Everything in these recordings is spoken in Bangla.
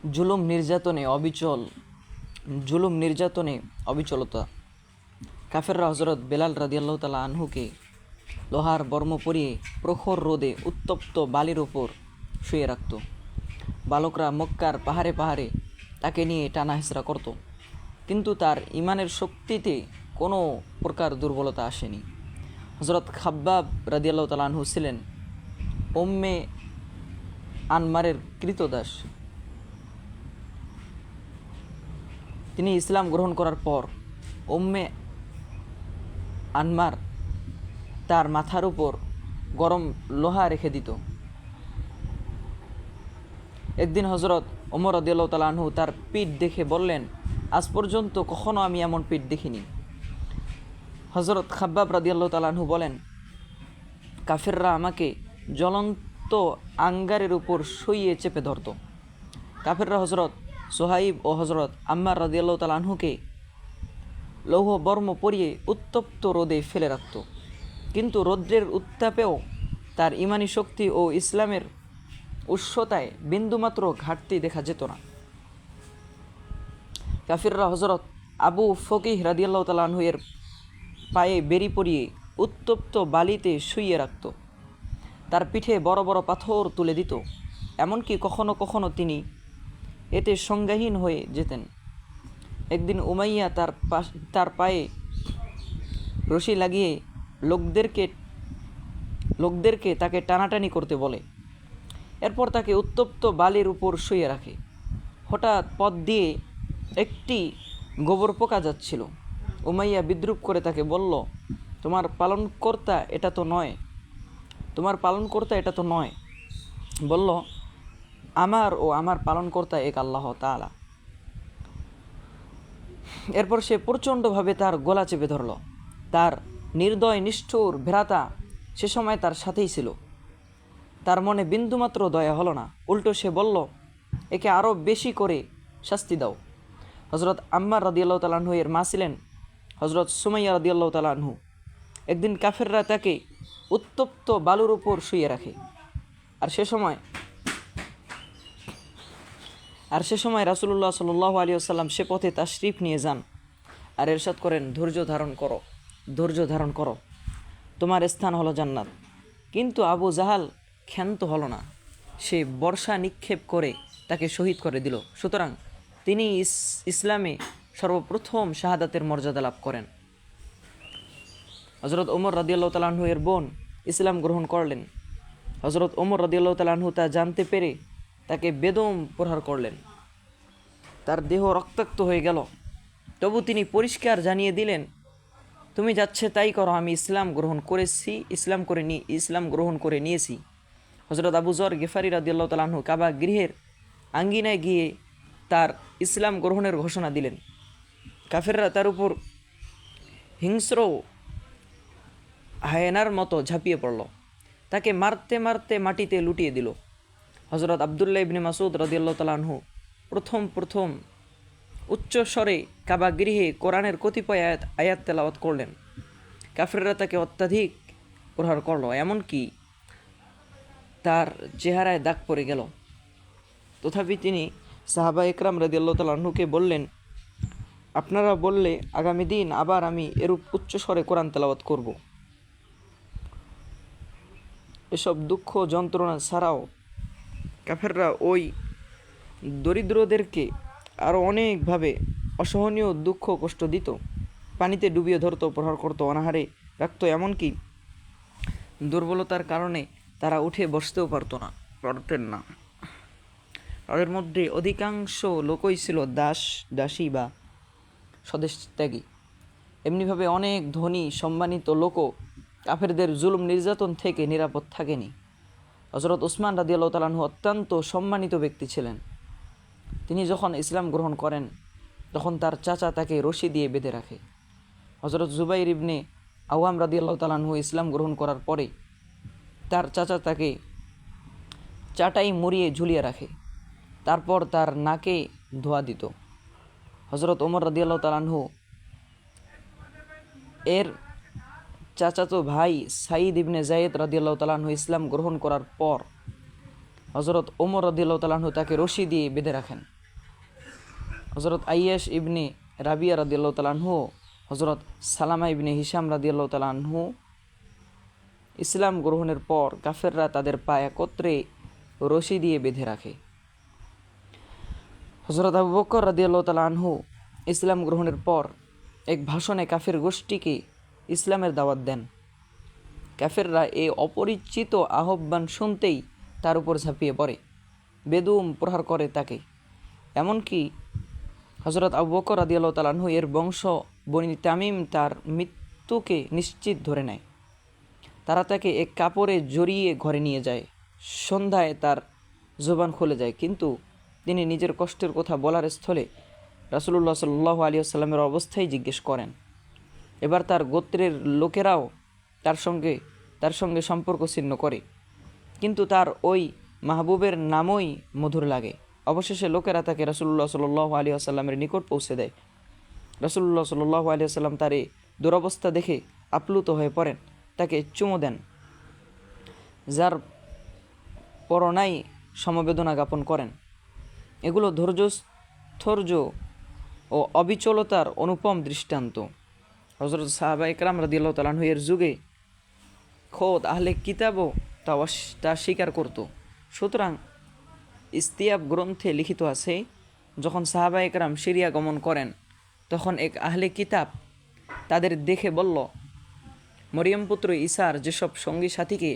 জুলুম নির্যাতনে অবিচলতা। কাফেররা হজরত বেলাল রাদিয়াল্লাহু তাআলা আনহুকে লোহার বর্ম পরিয়ে প্রখর রোদে উত্তপ্ত বালির ওপর শুয়ে রাখত। বালকরা মক্কার পাহাড়ে পাহাড়ে তাকে নিয়ে টানা হেঁচড়া করত, কিন্তু তার ইমানের শক্তিতে কোনো প্রকার দুর্বলতা আসেনি। হজরত খাব্বাব রাদিয়াল্লাহু তাআলা আনহু ছিলেন উম্মে আনমারের কৃতদাস। তিনি ইসলাম গ্রহণ করার পর উম্মে আনমার তার মাথার উপর গরম লোহা রেখে দিত। একদিন হজরত ওমর রাদিয়াল্লাহু তাআলা আনহু তার পিঠ দেখে বললেন, আজ পর্যন্ত কখনো আমি এমন পিঠ দেখিনি। হজরত খাব্বাব রাদিয়াল্লাহু তাআলা আনহু বলেন, কাফেররা আমাকে জ্বলন্ত আঙ্গারের উপর শুইয়ে চেপে ধরত। কাফেররা হজরত সোহাইব ও হজরত আম্মার রাদিয়াল্লাহু তাআলা আনহুকে লৌহ বর্ম পরিয়ে উত্তপ্ত রোদে ফেলে রাখত, কিন্তু রৌদ্রের উত্তাপেও তার ইমানি শক্তি ও ইসলামের উৎসতায় বিন্দুমাত্র ঘাটতি দেখা যেত না। কাফিররা হজরত আবু ফকিহ রাদিয়াল্লাহু তাআলা আনহু এর পায়ে বেরি পরিয়ে উত্তপ্ত বালিতে শুইয়ে রাখত, তার পিঠে বড় বড় পাথর তুলে দিত, এমনকি কখনো কখনো তিনি এতে সংজ্ঞাহীন হয়ে যেতেন। একদিন উমাইয়া তার পায়ে রশি লাগিয়ে লোকদেরকে তাকে টানাটানি করতে বলে, এরপর তাকে উত্তপ্ত বালির উপর শুয়ে রাখে। হঠাৎ পথ দিয়ে একটি গোবর পোকা যাচ্ছিল। উমাইয়া বিদ্রুপ করে তাকে বলল, তোমার পালনকর্তা এটা তো নয়। বলল, আমার ও আমার পালনকর্তা এক আল্লাহ তাআলা। এরপর সে প্রচণ্ডভাবে তার গলা চেপে ধরল। তার নির্দয় নিষ্ঠুর ভ্রাতা সে সময় তার সাথেই ছিল। তার মনে বিন্দুমাত্র দয়া হলো না, উল্টো সে বলল, একে আরও বেশি করে শাস্তি দাও। হজরত আম্মার রাদিয়াল্লাহু তাআলা আনহু এর মা ছিলেন হজরত সুমাইয়া রাদিয়াল্লাহু তাআলা আনহু। একদিন কাফেররা তাকে উত্তপ্ত বালুর উপর শুয়ে রাখে, আর সে সময় রাসূলুল্লাহ সাল্লাল্লাহু আলাইহি ওয়াসাল্লাম সে পথে তাশরিফ নিয়ে যান আর ইরশাদ করেন, ধৈর্য ধারণ করো, তোমার স্থান হলো জান্নাত। কিন্তু আবু জাহাল ক্ষান্ত হলো না, সে বর্ষা নিক্ষেপ করে তাকে শহীদ করে দিল। সুতরাং তিনি ইসলামে সর্বপ্রথম শাহাদাতের মর্যাদা লাভ করেন। হজরত ওমর রাদিয়াল্লাহু তাআলা আনহু এর বোন ইসলাম গ্রহণ করলেন। হজরত ওমর রাদিয়াল্লাহু তাআলা আনহু তা জানতে পেরে তাকে বেদম প্রহার করলেন। তার দেহ রক্তাক্ত হয়ে গেল। তবু তিনি পরিষ্কার জানিয়ে দিলেন, তুমি যাচ্ছে তাই করো, আমি ইসলাম গ্রহণ করে নিয়েছি। হজরত আবু যর গিফারি রাদিয়াল্লাহু তাআলা আনহু কাবা গৃহের আঙ্গিনায় গিয়ে তার ইসলাম গ্রহণের ঘোষণা দিলেন। কাফেররা তার উপর হিংস্র হায়েনার মতো ঝাঁপিয়ে পড়ল, তাকে মারতে মারতে মাটিতে লুটিয়ে দিল। হজরত আবদুল্লাহ ইবনে মাসউদ রাদিয়াল্লাহু তাআলা আনহু প্রথম উচ্চ স্বরে কাবা গৃহে কোরআনের কতিপয় আয়াত তেলাওয়াত করলেন। কাফেররা তাকে অত্যাধিক প্রহার করল, এমনকি তার চেহারায় দাগ পড়ে গেল। তথাপি তিনি সাহাবা ইকরাম রাদিয়াল্লাহু তাআলা আনহুকে বললেন, আপনারা বললে আগামী দিন আবার আমি এরূপ উচ্চস্বরে কোরআন তেলাওয়াত করব। এসব দুঃখ যন্ত্রণা ছাড়াও কাফেররা ওই দরিদ্রদেরকে আরও অনেকভাবে অসহনীয় দুঃখ কষ্ট দিত, পানিতে ডুবিয়ে ধরত, প্রহার করত, অনাহারে রাখত, এমনকি দুর্বলতার কারণে তারা উঠে বসতেও পারতেন না। তাদের মধ্যে অধিকাংশ লোকই ছিল দাসী বা স্বদেশ ত্যাগী। এমনিভাবে অনেক ধনী সম্মানিত লোকও কাফেরদের জুলুম নির্যাতন থেকে নিরাপদ থাকেনি। হজরত উসমান রাদিয়াল্লাহু তাআলা আনহু অত্যন্ত সম্মানিত ব্যক্তি ছিলেন। তিনি যখন ইসলাম গ্রহণ করেন তখন তার চাচা তাকে রশি দিয়ে বেঁধে রাখে। হজরত জুবাইর ইবনে আওয়াম রাদিয়াল্লাহু তাআলা আনহু ইসলাম গ্রহণ করার পরে তার চাচা তাকে চাটাই মুড়িয়ে ঝুলিয়ে রাখে, তারপর তার নাকে ধোয়া দিত। হজরত ওমর রাদিয়াল্লাহু তাআলা আনহু এর চাচাতো ভাই সাঈদ ইবনে যায়েদ রাদিয়াল্লাহু তাআলা আনহু ইসলাম গ্রহণ করার পর হজরত ওমর রাদিয়াল্লাহু তাআলা আনহু তাকে রশি দিয়ে বেঁধে রাখেন। হজরত আইয়াশ ইবনে রাবিয়া রাদিয়াল্লাহু তাআলা আনহু, হজরত সালামা ইবনে হিশাম রাদিয়াল্লাহু তাআলা আনহু ইসলাম গ্রহণের পর কাফেররা তাদের পা একত্রে রশি দিয়ে বেঁধে রাখে। হজরত আবু বকর রাদিয়াল্লাহু তাআলা আনহু ইসলাম গ্রহণের পর এক ভাষণে কাফের গোষ্ঠীকে ইসলামের দাওয়াত দেন। কাফেররা এই অপরিচিত আহ্বান শুনতেই তার উপর ঝাঁপিয়ে পড়ে, বেদুম প্রহার করে তাকে। এমনকি হজরত আবু বকর রাদিয়াল্লাহু তাআলা আনহু এর বংশ বনি তামিম তার মৃত্যুকে নিশ্চিত ধরে নেয়। তারা তাকে এক কাপড়ে জড়িয়ে ঘরে নিয়ে যায়। সন্ধ্যায় তার জবান খুলে যায়, কিন্তু তিনি নিজের কষ্টের কথা বলার স্থলে রাসূলুল্লাহ সাল্লাল্লাহু আলাইহি ওয়াসাল্লামের অবস্থায় জিজ্ঞেস করেন। এবার তার গোত্রের লোকেরাও তার সঙ্গে সম্পর্ক ছিন্ন করে, কিন্তু তার ওই মাহবুবের নামই মধুর লাগে। অবশেষে লোকেরা তাকে রাসূলুল্লাহ সাল্লাল্লাহু আলাইহি ওয়াসাল্লামের নিকট পৌঁছে দেয়। রাসূলুল্লাহ সাল্লাল্লাহু আলাইহি ওয়াসাল্লাম তার এই দুরবস্থা দেখে আপ্লুত হয়ে পড়েন, তাকে চুমু দেন, যার পরনাই সমবেদনা জ্ঞাপন করেন। এগুলো ধৈর্য ও অবিচলতার অনুপম দৃষ্টান্ত। হযরত সাহাবা ইকরাম রাদিয়াল্লাহু তাআলা আনহু এর যুগে খোদ আহলে কিতাবও তা স্বীকার করত। সুতরাং ইস্তিয়াব গ্রন্থে লিখিত আছে, যখন সাহাবা ইকরাম সিরিয়া গমন করেন, তখন এক আহলে কিতাব তাদের দেখে বলল, মরিয়ম পুত্র ঈসার যেসব সঙ্গী সাথীকে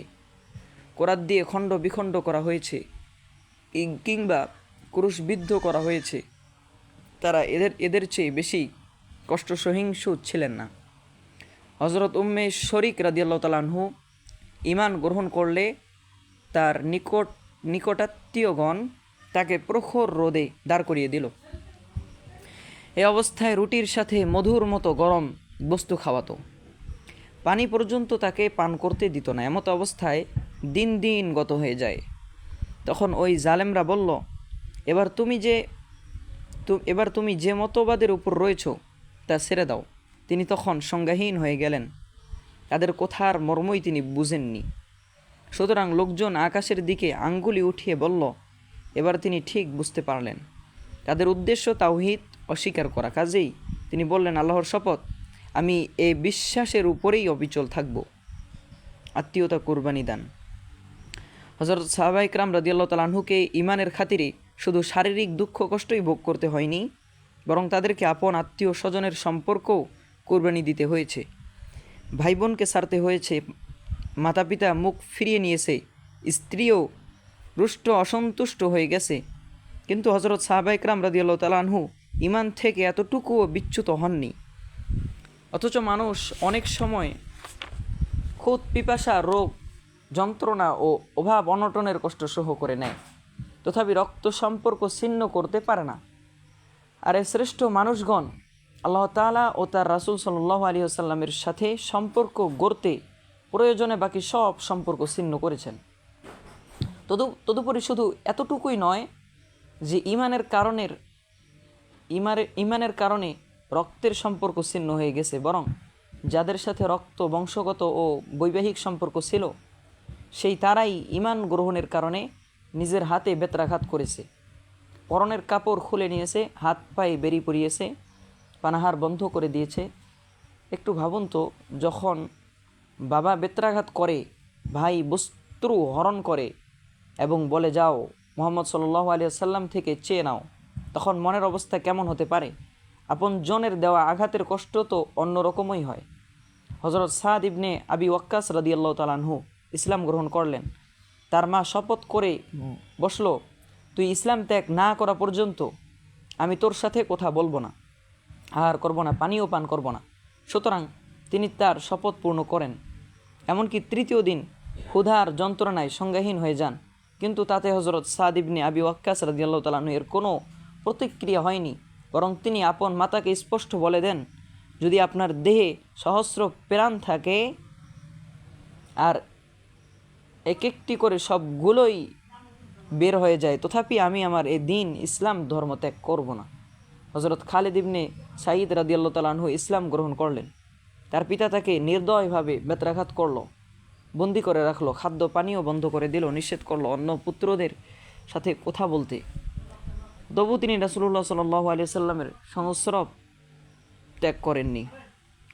কোরাত দিয়ে খণ্ড বিখণ্ড করা হয়েছে কিংবা ক্রুশবিদ্ধ করা হয়েছে, তারা এদের চেয়ে বেশি কষ্ট সহিংসু ছিলেন না। হজরত উম্মে শরিক রাদিয়াল্লাহু তাআলা আনহু ঈমান গ্রহণ করলে তার নিকটাত্মীয়গণ তাকে প্রখর রোদে দাঁড় করিয়ে দিল। এ অবস্থায় রুটির সাথে মধুর মতো গরম বস্তু খাওয়াতো, পানি পর্যন্ত তাকে পান করতে দিত না। এমতো অবস্থায় দিন দিন গত হয়ে যায়। তখন ওই জালেমরা বলল, এবার তুমি যে মতবাদের উপর রয়েছ তা ছেড়ে দাও। তিনি তখন সংজ্ঞাহীন হয়ে গেলেন, তাদের কথার মর্মই তিনি বুঝেননি। সুতরাং লোকজন আকাশের দিকে আঙ্গুলি উঠিয়ে বলল, এবার তিনি ঠিক বুঝতে পারলেন তাদের উদ্দেশ্য তাওহীদ অস্বীকার করা। কাজেই তিনি বললেন, আল্লাহর শপথ, আমি এই বিশ্বাসের উপরেই অবিচল থাকব। আত্মীয়তা কুরবানি দান। হযরত সাহাবা ইকরাম রাদিয়াল্লাহু তাআলা আনহুকে ঈমানের খাতিরে শুধু শারীরিক দুঃখ কষ্টই ভোগ করতে হয়নি, বরং তাদেরকে আপন আত্মীয় স্বজনের সম্পর্কও কুরবানি দিতে হয়েছে। ভাই বোনকে ছাড়তে হয়েছে, মাতা পিতা মুখ ফিরিয়ে নিয়েছে, স্ত্রীও রুষ্ট অসন্তুষ্ট হয়ে গেছে। কিন্তু হযরত সাহাবা ইকরাম রাদিয়াল্লাহু তাআলা আনহু ঈমান থেকে এতটুকুও বিচ্যুত হননি। অথচ মানুষ অনেক সময় ক্ষুধ, পিপাসা, রোগ, যন্ত্রণা ও অভাব অনটনের কষ্ট সহ করে নেয়, তথাপি রক্ত সম্পর্ক ছিন্ন করতে পারে না। আর এ শ্রেষ্ঠ মানুষগণ আল্লাহ তাআলা ও তার রাসূল সাল্লাল্লাহু আলাইহি ওয়াসাল্লামের সাথে সম্পর্ক গড়তে প্রয়োজনে বাকি সব সম্পর্ক ছিন্ন করেছেন। তদুপরি শুধু এতটুকুই নয় যে ঈমানের কারণে রক্তের সম্পর্ক ছিন্ন হয়ে গেছে, বরং যাদের সাথে রক্ত, বংশগত ও বৈবাহিক সম্পর্ক ছিল, সেই তারাই ঈমান গ্রহণের কারণে নিজের হাতে বেত্রাঘাত করেছে, পরনের কাপড় খুলে নিয়েছে, হাত পায়ে বেরি পরিয়েছে, পানাহার বন্ধ করে দিয়েছে। একটু ভাবুন তো, যখন বাবা বেত্রাঘাত করে, ভাই বস্ত্র হরণ করে এবং বলে, যাও মুহাম্মদ সাল্লাল্লাহু আলাইহি ওয়াসাল্লাম থেকে চেয়ে নাও, তখন মনের অবস্থা কেমন হতে পারে? আপন জনের দেওয়া আঘাতের কষ্ট তো অন্যরকমই হয়। হযরত সাদ ইবনে আবি ওয়াক্কাস রাদিয়াল্লাহু তাআলা আনহু ইসলাম গ্রহণ করলেন। তার মা শপথ করে বসল, তুই ইসলাম ত্যাগ না করা পর্যন্ত আমি তোর সাথে কথা বলবো না, আহার করব না, পানিও পান করব না। সুতরাং তিনি তার শপথ পূর্ণ করেন। এমনকি তৃতীয় দিন ক্ষুধার যন্ত্রণায় সংজ্ঞাহীন হয়ে যান, কিন্তু তাতে হযরত সাদ ইবনে আবি ওয়াক্কাস রাদিয়াল্লাহু তাআলা আনহু এর কোনো প্রতিক্রিয়া হয়নি, বরং তিনি আপন মাতাকে স্পষ্ট বলে দেন, যদি আপনার দেহে সহস্র প্রাণ থাকে আর এক একটি করে সবগুলোই বের হয়ে যায়, তথাপি আমি আমার এই দিন ইসলাম ধর্ম ত্যাগ করব না। হযরত খালিদ ইবনে সাঈদ রাদিয়াল্লাহু তাআলা আনহু ইসলাম গ্রহণ করলেন। তার পিতা তাকে নির্দয়ভাবে বেত্রাঘাত করল, বন্দি করে রাখলো, খাদ্য পানীয় বন্ধ করে দিল, নিষেধ করলো অন্য পুত্রদের সাথে কথা বলতে। তবু তিনি রাসূলুল্লাহ সাল্লাল্লাহু আলাইহি সাল্লামের সংস্রব ত্যাগ করেননি।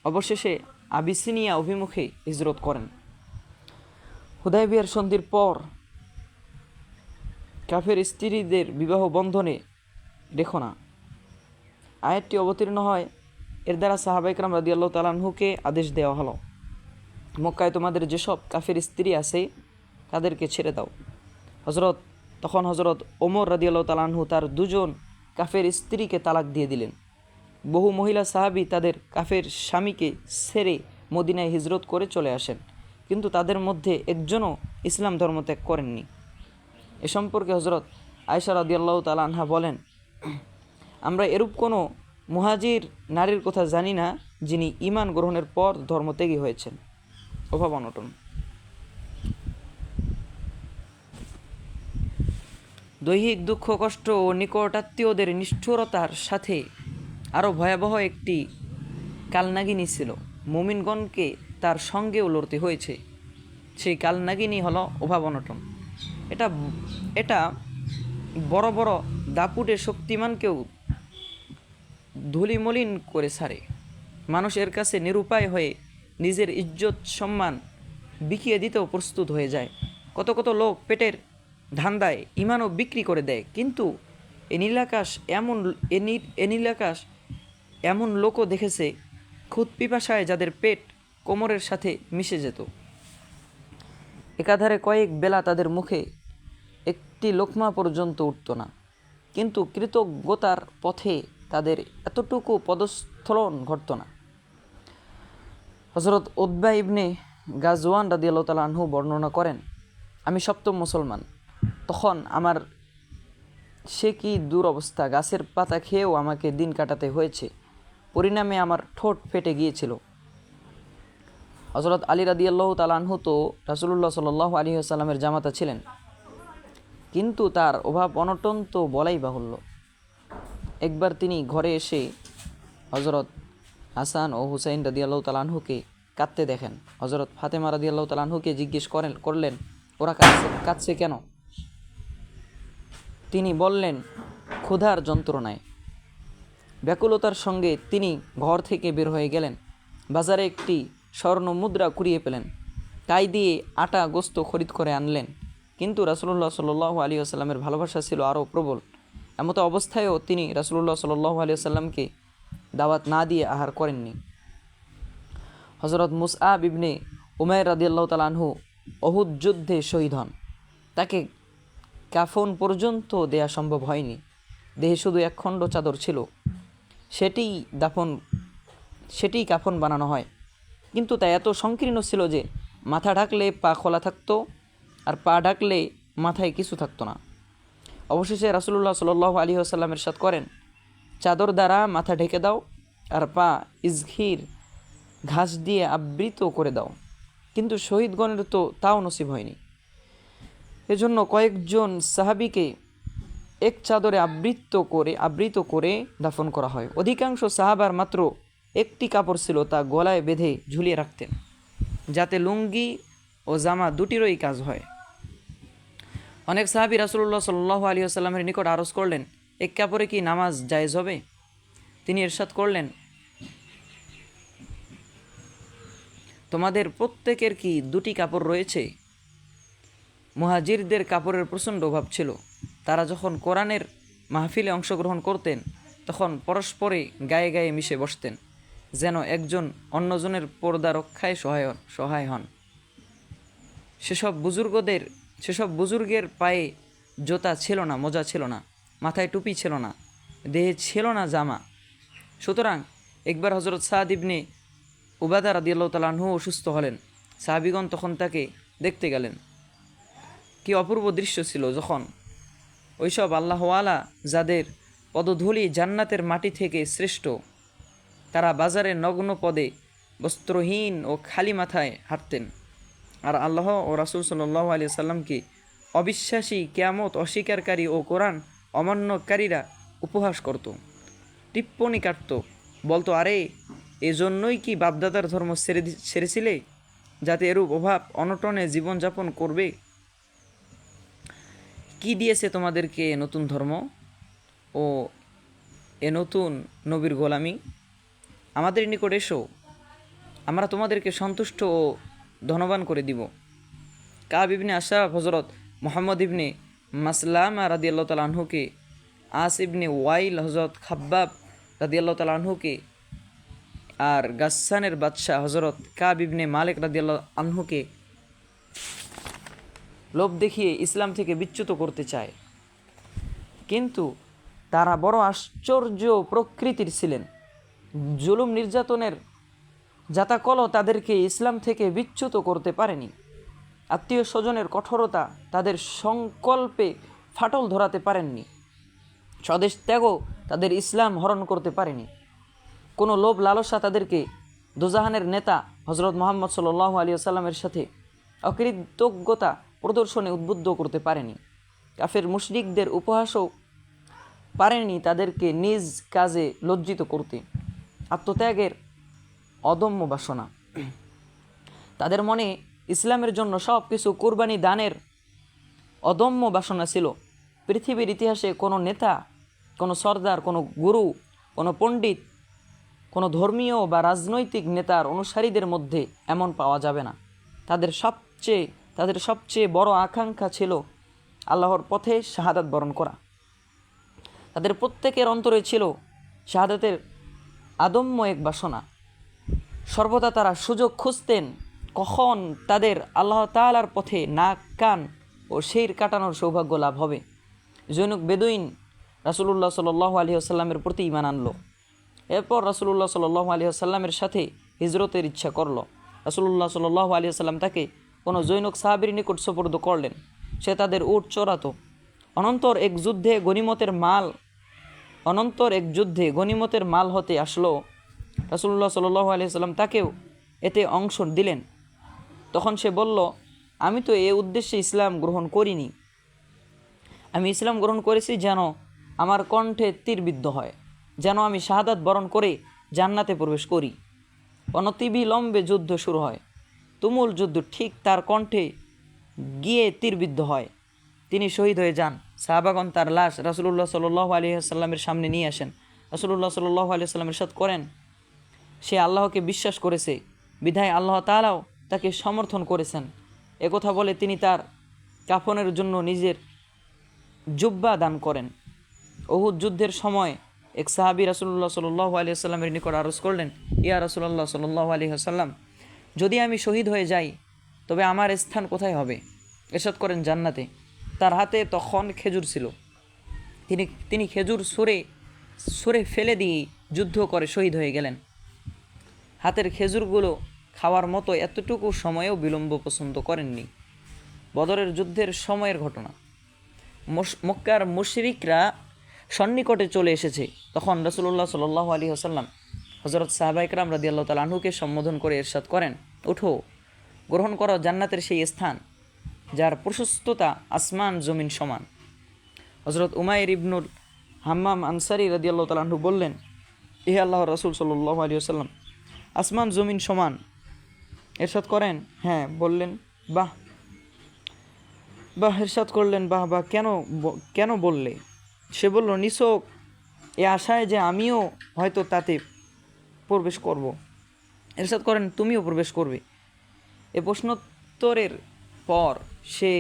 অবশেষে আবিসিনিয়া অভিমুখে হিজরত করেন। হুদায়বিয়ার সন্ধির পর কাফের স্ত্রীদের বিবাহ বন্ধনে রেখো না আয়াতটি অবতীর্ণ হয়। এর দ্বারা সাহাবা ইকরাম রাদিয়াল্লাহু তাআলা আনহুকে আদেশ দেওয়া হলো, মক্কায় তোমাদের যেসব কাফের স্ত্রী আছে তাদেরকে ছেড়ে দাও। তখন হজরত ওমর রাদিয়াল্লাহু তাআলা আনহু তার দুজন কাফের স্ত্রীকে তালাক দিয়ে দিলেন। বহু মহিলা সাহাবী তাদের কাফের স্বামীকে ছেড়ে মদিনায় হিজরত করে চলে আসেন, কিন্তু তাদের মধ্যে একজনও ইসলাম ধর্ম ত্যাগ করেননি। এ সম্পর্কে হজরত আয়েশা রাদিয়াল্লাহু তাআলা আনহা বলেন, আমরা এরূপ কোনো মুহাজির নারীর কথা জানি না যিনি ঈমান গ্রহণের পর ধর্মত্যাগী হয়েছেন। অভাব অনটন। দৈহিক দুঃখ কষ্ট ও নিকটাত্মীয়দের নিষ্ঠুরতার সাথে আরও ভয়াবহ একটি কালনাগিনী ছিল। মুমিনগণকে তার সঙ্গেও লড়তে হয়েছে। সেই কালনাগিনী হলো অভাব অনটন। এটা বড় বড় দাপুটে শক্তিমানকেও ধুলিমলিন করে ছাড়ে। মানুষের কাছে নিরুপায় হয়ে নিজের ইজ্জত সম্মান বিকিয়ে দিতেও প্রস্তুত হয়ে যায়। কত কত লোক পেটের ধান্দায় ইমানও বিক্রি করে দেয়, কিন্তু এ নীলাকাশ এমন লোকও দেখেছে খুদ পিপাসায় যাদের পেট কোমরের সাথে মিশে যেত। একাধারে কয়েক বেলা তাদের মুখে একটি লোকমা পর্যন্ত উঠত না, কিন্তু কৃতজ্ঞতার পথে তাদের এতটুকু পদস্খলন ঘটত না। হযরত উতবা ইবনে গাজওয়ান রাদিয়াল্লাহু তাআলা আনহু বর্ণনা করেন, আমি সপ্তম মুসলমান। তখন আমার সে কি দুরবস্থা, গাছের পাতা খেয়েও আমাকে দিন কাটাতে হয়েছে। পরিণামে আমার ঠোঁট ফেটে গিয়েছিল। হযরত আলী রাদিয়াল্লাহু তাআলা আনহু তো রাসূলুল্লাহ সাল্লাল্লাহু আলাইহি ওয়াসাল্লামের জামাতা ছিলেন, কিন্তু তার অভাব অনটন তো বলাই বাহুল্য। একবার তিনি ঘরে এসে হযরত হাসান ও হুসাইন রাদিয়াল্লাহু তাআলা আনহুকে কাঁদতে দেখেন। হযরত ফাতেমা রাদিয়াল্লাহু তাআলা আনহুকে জিজ্ঞেস করলেন, ওরা কাঁদছে কেন? তিনি বললেন, ক্ষুধার যন্ত্রণায়। ব্যাকুলতার সঙ্গে তিনি ঘর থেকে বের হয়ে গেলেন। বাজারে একটি স্বর্ণ মুদ্রা কুড়িয়ে পেলেন, তাই দিয়ে আটা গোস্ত খরিদ করে আনলেন। কিন্তু রাসূলুল্লাহ সাল্লাল্লাহু আলাইহি ওয়াসাল্লামের ভালোবাসা ছিল আরও প্রবল। এমতো অবস্থায়ও তিনি রাসূলুল্লাহ সাল্লাল্লাহু আলাইহি ওয়াসাল্লামকে দাওয়াত না দিয়ে আহার করেননি। হযরত মুসআব ইবনে উমাইর রাদিয়াল্লাহু তাআলা আনহু উহুদ যুদ্ধে শহীদ হন। তাকে কাফন পর্যন্ত দেয়া সম্ভব হয়নি। দেহে শুধু এক খণ্ড চাদর ছিল, সেটিই কাফন বানানো হয়। কিন্তু তা এত সংকীর্ণ ছিল যে মাথা ঢাকলে পা খোলা থাকতো, আর পা ঢাকলে মাথায় কিছু থাকতো না। অবশেষে রাসূলুল্লাহ সাল্লাল্লাহু আলাইহি ওয়াসাল্লাম ইরশাদ করেন, চাদর দ্বারা মাথা ঢেকে দাও আর পা ইজঘির ঘাস দিয়ে আবৃত করে দাও। কিন্তু শহীদগণের তো তাও নসিব হয়নি। এজন্য কয়েকজন সাহাবীকে এক চাদরে আবৃত করে দাফন করা হয়। অধিকাংশ সাহাবার মাত্র একটি কাপড় ছিল, তা গলায় বেঁধে ঝুলিয়ে রাখতেন, যাতে লুঙ্গি ও জামা দুটিরই কাজ হয়। অনেক সাহাবী রাসূলুল্লাহ সাল্লাল্লাহু আলাইহি ওয়াসাল্লামের নিকট আরজ করলেন, এক কাপড়ে কি নামাজ জায়েজ হবে? তিনি ইরশাদ করলেন, তোমাদের প্রত্যেকের কি দুটি কাপড় রয়েছে? মুহাজিরদের কাপড়ের প্রচণ্ড অভাব ছিল। তারা যখন কোরআনের মাহফিলে অংশগ্রহণ করতেন, তখন পরস্পরে গায়ে গায়ে মিশে বসতেন, যেন একজন অন্যজনের পর্দা রক্ষায় সহায় হন। সেসব বুজুর্গের পায়ে জোতা ছিল না, মোজা ছিল না, মাথায় টুপি ছিল না, দেহে ছিল না জামা। সুতরাং একবার হযরত সাদ ইবনে উবাদা রাদিয়াল্লাহু তাআলা আনহু অসুস্থ হলেন। সাহাবীগণ তখন তাকে দেখতে গেলেন। কি অপূর্ব দৃশ্য ছিল, যখন ওইসব আল্লাহওয়ালা যাদের পদধূলি জান্নাতের মাটি থেকে শ্রেষ্ঠ, তারা বাজারে নগ্ন পদে বস্ত্রহীন ও খালি মাথায় হাঁটতেন, আর আল্লাহ ও রাসূল সাল্লাল্লাহু আলাইহি ওয়াসাল্লামকে অবিশ্বাসী, কিয়ামত অস্বীকারী ও কোরআন অমান্যকারীরা উপহাস করত, টিপ্পনি কাটত, বলতো, আরে এজন্যই কি বাপদাদার ধর্ম ছেড়েছিলে? যাতে এরূপ অভাব অনটনে জীবনযাপন করবে? কি দিয়েছে তোমাদেরকে নতুন ধর্ম ও এ নতুন নবীর গোলামি? আমাদের নিকট এসো, আমরা তোমাদেরকে সন্তুষ্ট ও ধনবান করে দিব। কাব ইবনে আশরাফ হজরত মোহাম্মদ ইবনে মাসলামা রাদিয়াল্লাহু তাআলা আনহুকে, আস ইবনে ওয়াইল হজরত খাব্বাব রাদিয়াল্লাহু তাআলা আনহুকে, আর গাসসানের বাদশাহ হজরত কাব ইবনে মালিক রাদিয়াল্লাহু আনহুকে লোভ দেখিয়ে ইসলাম থেকে বিচ্যুত করতে চায়। কিন্তু তারা বড় আশ্চর্য প্রকৃতির ছিলেন। জুলুম নির্যাতনের জাতাকলও তাদেরকে ইসলাম থেকে বিচ্যুত করতে পারেনি। আত্মীয় স্বজনের কঠোরতা তাদের সংকল্পে ফাটল ধরাতে পারেননি। স্বদেশ ত্যাগও তাদের ইসলাম হরণ করতে পারেনি। কোনো লোভ লালসা তাদেরকে দোজাহানের নেতা হজরত মুহাম্মদ সাল্লাল্লাহু আলাইহি ওয়াসাল্লামের সাথে অকৃতজ্ঞতা প্রদর্শনে উদ্বুদ্ধ করতে পারেনি। কাফের মুশরিকদের উপহাসও পারেনি তাদেরকে নিজ কাজে লজ্জিত করতে। আত্মত্যাগের অদম্য বাসনা তাদের মনে ইসলামের জন্য সব কিছু কুরবানি দানের অদম্য বাসনা ছিল। পৃথিবীর ইতিহাসে কোনো নেতা, কোনো সর্দার, কোনো গুরু, কোনো পণ্ডিত, কোনো ধর্মীয় বা রাজনৈতিক নেতার অনুসারীদের মধ্যে এমন পাওয়া যাবে না। তাদের সবচেয়ে বড় আকাঙ্ক্ষা ছিল আল্লাহর পথে শাহাদাত বরণ করা। তাদের প্রত্যেকের অন্তরে ছিল শাহাদাতের আদম্য এক বাসনা। সর্বদা তারা সুযোগ খুঁজতেন কখন তাদের আল্লাহ তাআলার পথে নাক, কান ও শির কাটানোর সৌভাগ্য লাভ হবে। জৈনক বেদুইন রাসূলুল্লাহ সাল্লাল্লাহু আলাইহি ওয়াসাল্লামের প্রতি ঈমান আনলো। এরপর রাসূলুল্লাহ সাল্লাল্লাহু আলাইহি ওয়াসাল্লামের সাথে হিজরতের ইচ্ছা করল। রাসূলুল্লাহ সাল্লাল্লাহু আলাইহি ওয়াসাল্লাম তাকে কোনো জৈনক সাহাবীর নিকট সুপর্দ করলেন। সে তাদের উট চড়াতো। অনন্তর এক যুদ্ধে গনিমতের মাল হতে আসলো। রাসূলুল্লাহ সাল্লাল্লাহু আলাইহি ওয়াসাল্লাম তাকেও এতে অংশ দিলেন। তখন সে বলল, আমি তো এ উদ্দেশ্যে ইসলাম গ্রহণ করিনি। আমি ইসলাম গ্রহণ করেছি যেন আমার কণ্ঠে তীরবিদ্ধ হয়, যেন আমি শাহাদাত বরণ করে জান্নাতে প্রবেশ করি। অনতিবিলম্বে যুদ্ধ শুরু হয়। তুমুল যুদ্ধ ঠিক তার কণ্ঠে গিয়ে তীরবিদ্ধ হয়। তিনি শহীদ হয়ে যান। সাহাবাগণ তার লাশ রাসূলুল্লাহ সাল্লাল্লাহু আলাইহি ওয়াসাল্লামের সামনে নিয়ে আসেন। রাসূলুল্লাহ সাল্লাল্লাহু আলাইহি ওয়াসাল্লাম ইরশাদ করেন, সে আল্লাহকে বিশ্বাস করেছে, বিধায় আল্লাহ তাআলাও তাকে সমর্থন করেছেন। একথা বলে তিনি তার কাফনের জন্য নিজের জুব্বা দান করেন। উহুদ যুদ্ধের সময় এক সাহাবী রাসূলুল্লাহ সাল্লাল্লাহু আলাইহি ওয়াসাল্লামের নিকট আরজ করলেন, ইয়া রাসূলুল্লাহ সাল্লাল্লাহু আলাইহি ওয়াসাল্লাম, যদি আমি শহীদ হয়ে যাই তবে আমার স্থান কোথায় হবে? ইরশাদ করেন, জান্নাতে। তার হাতে তখন খেজুর ছিল। তিনি খেজুর সরে ফেলে দিয়ে যুদ্ধ করে শহীদ হয়ে গেলেন। হাতের খেজুরগুলো খাওয়ার মতো এতটুকু সময়েও বিলম্ব পছন্দ করেননি। বদরের যুদ্ধের সময়ের ঘটনা। মক্কার মুশরিকরা সন্নিকটে চলে এসেছে। তখন রাসূলুল্লাহ সাল্লাল্লাহু আলাইহি ওয়াসাল্লাম হযরত সাহাবা ইকরাম রাদিয়াল্লাহু তাআলা আনহুকে সম্বোধন করে ইরশাদ করেন, ওঠো, গ্রহণ করো জান্নাতের সেই স্থান যার প্রশস্ততা আসমান জমিন সমান। হযরত উমাইর ইবনুল হাম্মাম আনসারী রাদিয়াল্লাহু তাআলা আনহু বললেন, হে আল্লাহর রাসূল সাল্লাল্লাহু আলাইহি ওয়াসাল্লাম, আসমান জমিন সমান? ইরশাদ করেন, হ্যাঁ। বললেন, বাহ। ইরশাদ করলেন, বাহ বাহ, কেন বললে? সে বলল, নিছক এ আশায় যে আমিও হয়তো তাতে প্রবেশ করব। ইরশাদ করেন, তুমিও প্রবেশ করবে। এ প্রশ্নোত্তরের পর সে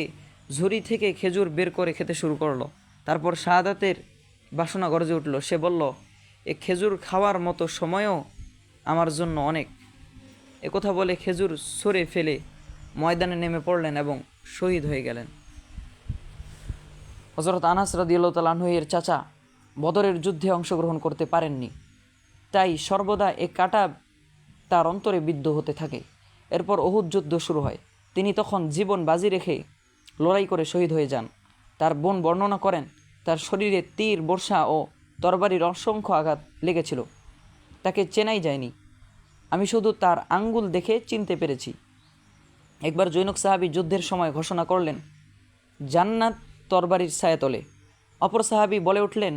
ঝুড়ি থেকে খেজুর বের করে খেতে শুরু করলো। তারপর শাহাদাতের বাসনা গর্জে উঠল। সে বলল, এ খেজুর খাওয়ার মতো সময়ও আমার জন্য অনেক। একথা বলে খেজুর সরে ফেলে ময়দানে নেমে পড়লেন এবং শহীদ হয়ে গেলেন। হযরত আনাস রাদিয়াল্লাহু তাআলা আনহু এর চাচা বদরের যুদ্ধে অংশগ্রহণ করতে পারেননি, তাই সর্বদা এ কাঁটা তার অন্তরে বিদ্ধ হতে থাকে। এরপর উহুদ যুদ্ধ শুরু হয়। তিনি তখন জীবন বাজি রেখে লড়াই করে শহীদ হয়ে যান। তার বোন বর্ণনা করেন, তার শরীরে তীর, বর্শা ও তরবারির অসংখ্য আঘাত লেগেছিল। তাকে চেনাই যায়নি। আমি শুধু তার আঙ্গুল দেখে চিনতে পেরেছি। একবার জৈনক সাহাবী যুদ্ধের সময় ঘোষণা করলেন, জান্নাত তরবারির ছায়াতলে। অপর সাহাবী বলে উঠলেন,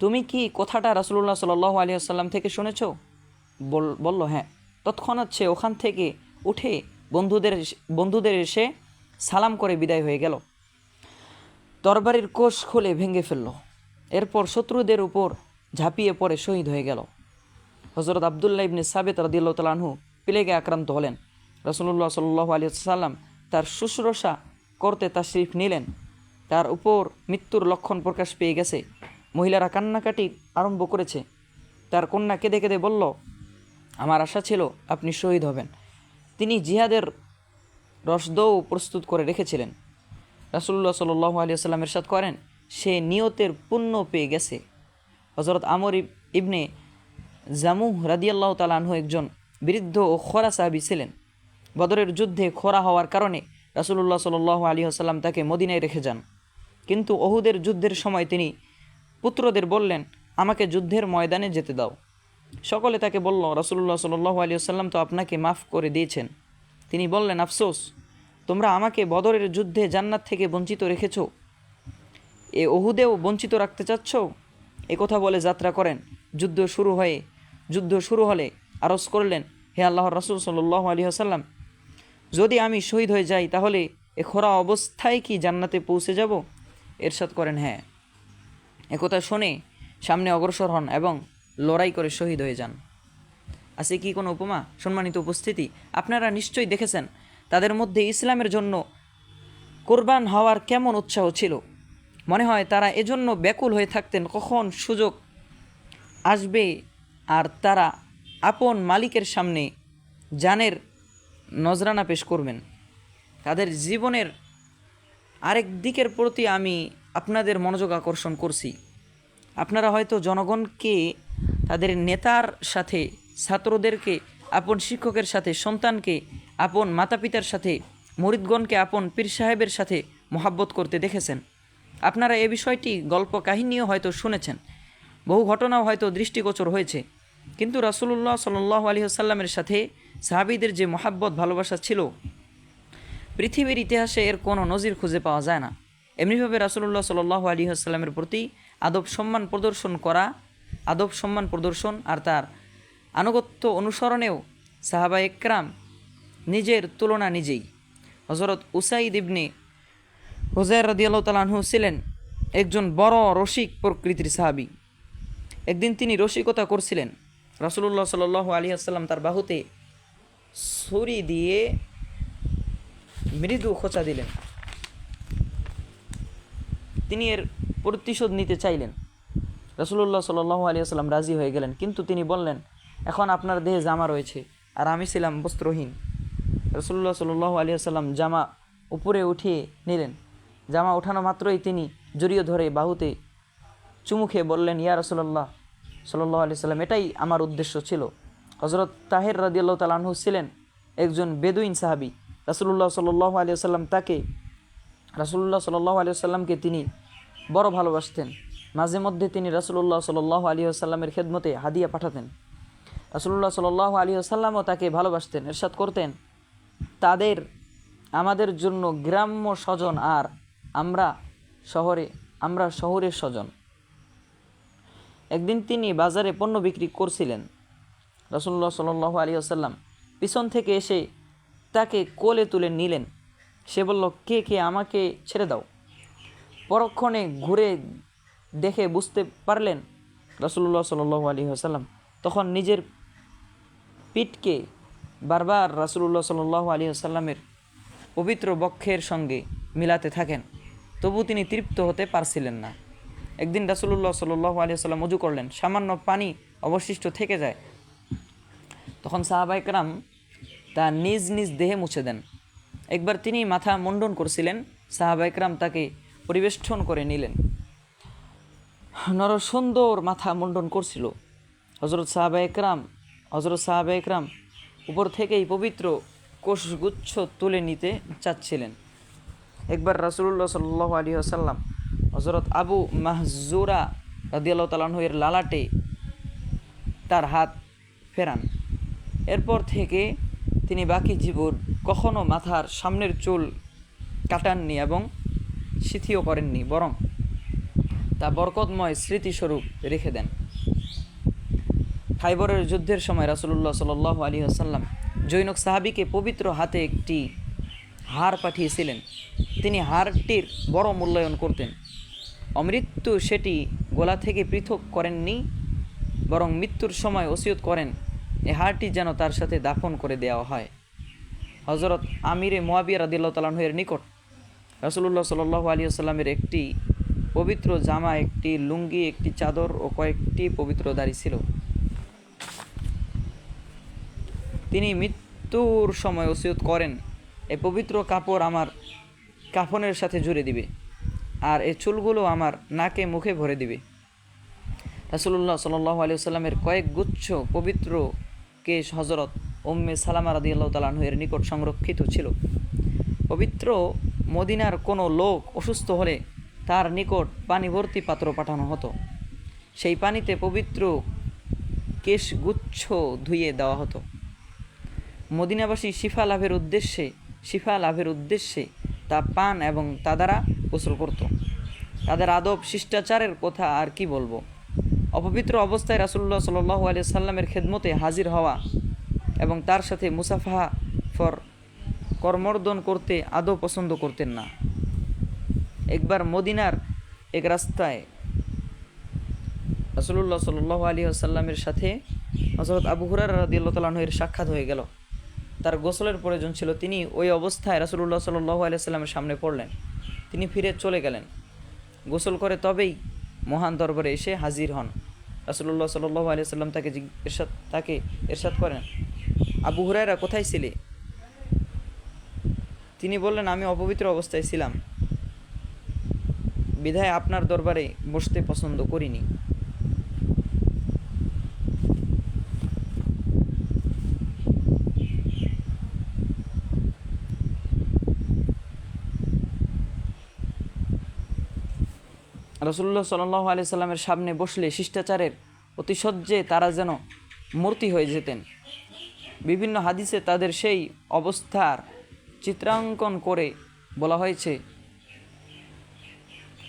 তুমি কি কথাটা রাসূলুল্লাহ সাল্লাল্লাহু আলাইহি ওয়াসাল্লাম থেকে শুনেছ? বলল, হ্যাঁ। তৎক্ষণাৎ সে ওখান থেকে উঠে বন্ধুদের এসে সালাম করে বিদায় হয়ে গেল। তরবারির কোষ খুলে ভেঙে ফেলল, এরপর শত্রুদের উপর ঝাঁপিয়ে পড়ে শহীদ হয়ে গেল। হযরত আবদুল্লাহ ইবনে সাবিত রাদিয়াল্লাহু তাআলা আনহু প্লেগে আক্রান্ত হলেন। রাসূলুল্লাহ সাল্লাল্লাহু আলাইহি ওয়াসাল্লাম তার শুশ্রূষা করতে তাশরিফ নিলেন। তার উপর মৃত্যুর লক্ষণ প্রকাশ পেয়ে গেছে। মহিলারা কান্নাকাটি আরম্ভ করেছে। তার কন্যা কেঁদে কেঁদে বলল, আমার আশা ছিল আপনি শহীদ হবেন। তিনি জিহাদের রসদও প্রস্তুত করে রেখেছিলেন। রাসূলুল্লাহ সাল্লাল্লাহু আলাইহি ওয়াসাল্লাম ইরশাদ করেন, সে নিয়তের পুণ্য পেয়ে গেছে। হযরত আমর ইবনে জামুহ রাদিয়াল্লাহু তাআলা আনহু একজন বৃদ্ধ ও খরা সাহাবী ছিলেন। বদরের যুদ্ধে খরা হওয়ার কারণে রাসূলুল্লাহ সাল্লাল্লাহু আলাইহি ওয়াসাল্লাম তাকে মদিনায় রেখে যান। কিন্তু উহুদের যুদ্ধের সময় তিনি পুত্রদের বললেন, আমাকে যুদ্ধের ময়দানে যেতে দাও। সকলে তাকে বলল, রাসূলুল্লাহ সাল্লাল্লাহু আলাইহি ওয়াসাল্লাম তো আপনাকে মাফ করে দিয়েছেন। তিনি বললেন, আফসোস, তোমরা আমাকে বদরের যুদ্ধে জান্নাত থেকে বঞ্চিত রেখেছ, এ উহুদেও বঞ্চিত রাখতে চাচ্ছ? এ কথা বলে যাত্রা করেন। যুদ্ধ শুরু হলে আরজ করলেন, হে আল্লাহর রাসূল সাল্লাল্লাহু আলাইহি ওয়াসাল্লাম, যদি আমি শহীদ হয়ে যাই তাহলে এ খরা অবস্থায় কি জান্নাতে পৌঁছে যাব? ইরশাদ করেন, হ্যাঁ। একথা শুনে সামনে অগ্রসর হন এবং লড়াই করে শহীদ হয়ে যান। আছে কি কোনো উপমা? সম্মানিত উপস্থিতি, আপনারা নিশ্চয়ই দেখেছেন তাদের মধ্যে ইসলামের জন্য কোরবান হওয়ার কেমন উৎসাহ ছিল। মনে হয় তারা এজন্য ব্যাকুল হয়ে থাকতেন কখন সুযোগ আসবে আর তারা আপন মালিকের সামনে জানের নজরানা পেশ করবেন। তাদের জীবনের আরেক দিকের প্রতি আমি আপনাদের মনোযোগ আকর্ষণ করছি। আপনারা হয়তো জনগণকে তাদের নেতার সাথে, ছাত্রদেরকে আপন শিক্ষকের সাথে, সন্তানকে আপন মাতাপিতার সাথে, মুরিদগণকে আপন পীর সাহেবের সাথে মহাব্বত করতে দেখেছেন। আপনারা এ বিষয়টি গল্প কাহিনীও হয়তো শুনেছেন, বহু ঘটনাও হয়তো দৃষ্টিগোচর হয়েছে। কিন্তু রাসূলুল্লাহ সাল্লাল্লাহু আলাইহি ওয়াসাল্লামের সাথে সাহাবীদের যে মহাব্বত ভালোবাসা ছিল, পৃথিবীর ইতিহাসে এর কোনো নজির খুঁজে পাওয়া যায় না। এমনিভাবে রাসূলুল্লাহ সাল্লাল্লাহু আলাইহি ওয়াসাল্লামের প্রতি আদব সম্মান প্রদর্শন আর তার আনুগত্য অনুসরণেও সাহাবায়ে কেরাম নিজের তুলনা নিজেই। হযরত উসাইদ ইবনে হুযায়র রাদিয়াল্লাহু তাআলা আনহু ছিলেন একজন বড় রসিক প্রকৃতির সাহাবী। একদিন তিনি রসিকতা করছিলেন। রাসূলুল্লাহ সাল্লাল্লাহু আলাইহি ওয়াসাল্লাম তার বাহুতে ছুরি দিয়ে মৃদু খোঁচা দিলেন। তিনি এর প্রতিশোধ নিতে চাইলেন। রাসূলুল্লাহ সাল্লাল্লাহু আলাইহি ওয়াসাল্লাম রাজি হয়ে গেলেন, কিন্তু তিনি বললেন, এখন আপনার দেহে জামা রয়েছে আর আমি ছিলাম বস্ত্রহীন। রাসূলুল্লাহ সাল্লাল্লাহু আলাইহি ওয়াসাল্লাম জামা উপরে উঠিয়ে নিলেন। জামা ওঠানো মাত্রই তিনি জড়িয়ে ধরে বাহুতে চুমু খেয়ে বললেন, ইয়া রাসূলুল্লাহ সাল্লাল্লাহু আলাইহি ওয়াসাল্লাম, এটাই আমার উদ্দেশ্য ছিল। হযরত তাহের রাদিয়াল্লাহু তাআলা আনহু ছিলেন একজন বেদুইন সাহাবী। রাসূলুল্লাহ সাল্লাল্লাহু আলাইহি ওয়াসাল্লামকে তিনি বড় ভালোবাসতেন। মাঝে মধ্যে তিনি রাসূলুল্লাহ সাল্লাল্লাহু আলাইহি ওয়াসাল্লামের খেদমতে হাদিয়া পাঠাতেন। রাসূলুল্লাহ সাল্লাল্লাহু আলাইহি ওয়াসাল্লামও তাকে ভালোবাসতেন। ইরশাদ করতেন, আমাদের জন্য গ্রাম্য স্বজন আর আমরা শহরের স্বজন। একদিন তিনি বাজারে পণ্য বিক্রি করছিলেন। রাসূলুল্লাহ সাল্লাল্লাহু আলাইহি ওয়াসাল্লাম পিছন থেকে এসে তাকে কোলে তুলে নিলেন। সে বলল, কে আমাকে ছেড়ে দাও। পরক্ষণে ঘুরে দেখে বুঝতে পারলেন রাসূলুল্লাহ সাল্লাল্লাহু আলাইহি ওয়াসাল্লাম। তখন নিজের পিঠকে বারবার রাসূলুল্লাহ সাল্লাল্লাহু আলাইহি ওয়াসাল্লামের পবিত্র বক্ষের সঙ্গে মিলাতে থাকেন, তবু তিনি তৃপ্ত হতে পারছিলেন না। একদিন রাসূলুল্লাহ সাল্লাল্লাহু আলাইহি ওয়াসাল্লাম ওযু করলেন, সামান্য পানি অবশিষ্ট থেকে যায়। তখন সাহাবায়ে কেরাম তা নিজ নিজ দেহে মুছে দেন। একবার তিনি মাথা মুন্ডন করছিলেন, সাহাবায়ে কেরাম তাকে পরিবেষ্টন করে নিলেন। নরসুন্দর মাথা মুন্ডন করছিল। হযরত সাহাবায়ে কেরাম উপর থেকেই পবিত্র কোষগুচ্ছ তুলে নিতে চাচ্ছিলেন। একবার রাসূলুল্লাহ সাল্লাল্লাহু আলাইহি ওয়াসাল্লাম হযরত আবু মাহজুরা রাদিয়াল্লাহু তাআলা আনহু এর লালাটে তার হাত ফেরান। এরপর থেকে তিনি বাকি জীবন কখনো মাথার সামনের চুল কাটাননি এবং সিথিও করেননি, বরং তা বরকতময় স্মৃতিস্বরূপ রেখে দেন। খাইবরের যুদ্ধের সময় রাসূলুল্লাহ সাল্লাল্লাহু আলাইহি ওয়াসাল্লাম জৈনক সাহাবীকে পবিত্র হাতে একটি হার পাঠিয়েছিলেন। তিনি হারটির বড় মূল্যায়ন করতেন। অমৃত্যু সেটি গোলা থেকে পৃথক করেননি, বরং মৃত্যুর সময় ওসিয়ত করেন এ হারটি যেন তার সাথে দাফন করে দেওয়া হয়। হজরত আমিরে মুয়াবিয়া রাদিয়াল্লাহু তাআলা আনহু এর নিকট রাসূলুল্লাহ সাল্লাল্লাহু আলাইহি ওয়াসাল্লামের একটি পবিত্র জামা, একটি লুঙ্গি, একটি চাদর ও কয়েকটি পবিত্র দাড়ি ছিল। তিনি মৃত্যুর সময় ওসিয়ত করেন এই পবিত্র কাপড় আমার কাফনের সাথে জুড়ে দিবে, আর এই চুলগুলো আমার নাকে মুখে ভরে দিবে। রাসূলুল্লাহ সাল্লাল্লাহু আলাইহি ওয়াসাল্লামের কয়েক গুচ্ছ পবিত্র কেশ হজরত উম্মে সালামা রাদিয়াল্লাহু তাআলা আনহা এর নিকট সংরক্ষিত ছিল। পবিত্র মদিনার কোনো লোক অসুস্থ হলে তার নিকট পানি ভর্তি পাত্র পাঠানো হতো। সেই পানিতে পবিত্র কেশগুচ্ছ ধুইয়ে দেওয়া হতো। মদিনাবাসী শিফা লাভের উদ্দেশ্যে তা পান এবং তা দ্বারা গোসল করত। তাদের আদব শিষ্টাচারের কথা আর কি বলবো। অপবিত্র অবস্থায় রাসূলুল্লাহ সাল্লাল্লাহু আলাইহি সাল্লামের খেদমতে হাজির হওয়া এবং তার সাথে মুসাফাহা করমর্দন করতে আদৌ পছন্দ করতেন না। একবার মদিনার এক রাস্তায় রাসূলুল্লাহ সাল্লাল্লাহু আলাইহি ওয়াসাল্লামের সাথে হযরত আবু হুরায়রা রাদিয়াল্লাহু তাআলা আনহু এর সাক্ষাৎ হয়ে গেল। তার গোসলের প্রয়োজন ছিল। তিনি ওই অবস্থায় রাসূলুল্লাহ সাল্লাল্লাহু আলাইহি ওয়াসাল্লামের সামনে পড়লেন। তিনি ফিরে চলে গেলেন। গোসল করে তবেই মহান দরবারে এসে হাজির হন। রাসূলুল্লাহ সাল্লাল্লাহু আলাইহি ওয়াসাল্লাম তাকে ইরশাদ করেন, আবু হুরায়রা কোথায় ছিলে? তিনি বললেন, আমি অপবিত্র অবস্থায় ছিলাম, বিধায় আপনার দরবারে বসতে পছন্দ করিনি। রাসূলুল্লাহ সাল্লাল্লাহু আলাইহি সাল্লামের সামনে বসলে শিষ্টাচারের অতিশয্যে তারা যেন মূর্তি হয়ে যেতেন। বিভিন্ন হাদিসে তাদের সেই অবস্থার চিত্রাঙ্কন করে বলা হয়েছে,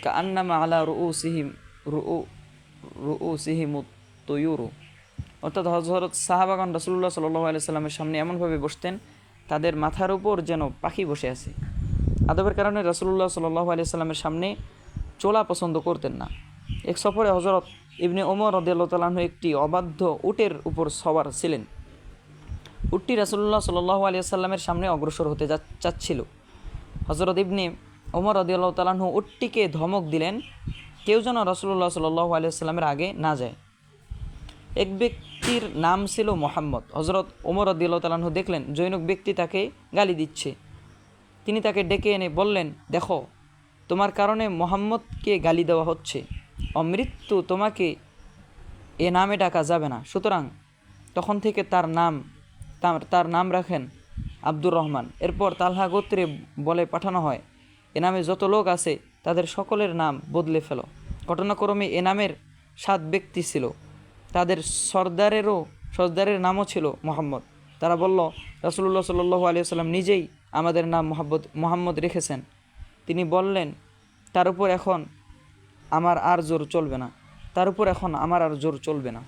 কাআন্নামা আলা রুউসিহিমুত তুয়ুরু, অর্থাৎ হযরত সাহাবাগণ রাসূলুল্লাহ সাল্লাল্লাহু আলাইহি সাল্লামের সামনে এমনভাবে বসতেন তাদের মাথার উপর যেন পাখি বসে আছে। আদবের কারণে রাসূলুল্লাহ সাল্লাল্লাহু আলাইহি সাল্লামের সামনে চোলা পছন্দ করতেন না। এক সফরে হযরত ইবনে ওমর রাদিয়াল্লাহু তাআলা আনহু একটি অবাধ্য উটের উপর সওয়ার ছিলেন। উটটি রাসূলুল্লাহ সাল্লাল্লাহু আলাইহি সাল্লামের সামনে অগ্রসর হতে চাচ্ছিল। হযরত ইবনে ওমর রাদিয়াল্লাহু তাআলা আনহু উটটিকে ধমক দিলেন, কেউ যেন রাসূলুল্লাহ সাল্লাল্লাহু আলাইহি সাল্লামের আগে না যায়। এক ব্যক্তির নাম ছিল মুহাম্মদ। হযরত ওমর রাদিয়াল্লাহু তাআলা আনহু দেখলেন জৈনক ব্যক্তি তাকে গালি দিচ্ছে। তিনি তাকে ডেকে এনে বললেন, দেখো, তোমার কারণে মুহাম্মদকে গালি দেওয়া হচ্ছে। অমৃত্যু তোমাকে এ নামে ডাকা যাবে না। সুতরাং তখন থেকে তার নাম রাখেন আব্দুর রহমান। এরপর তালহা গোত্রে বলে পাঠানো হয়, এ নামে যত লোক আছে তাদের সকলের নাম বদলে ফেলো। ঘটনাক্রমে এ নামের 7 ব্যক্তি ছিল। তাদের সর্দারের নামও ছিল মোহাম্মদ। তারা বলল, রাসূলুল্লাহ সাল্লাল্লাহু আলাইহি ওয়াসাল্লাম নিজেই আমাদের নাম মোহাম্মদ রেখেছেন। তিনি বললেন, তার উপর এখন আমার আর জোর চলবে না।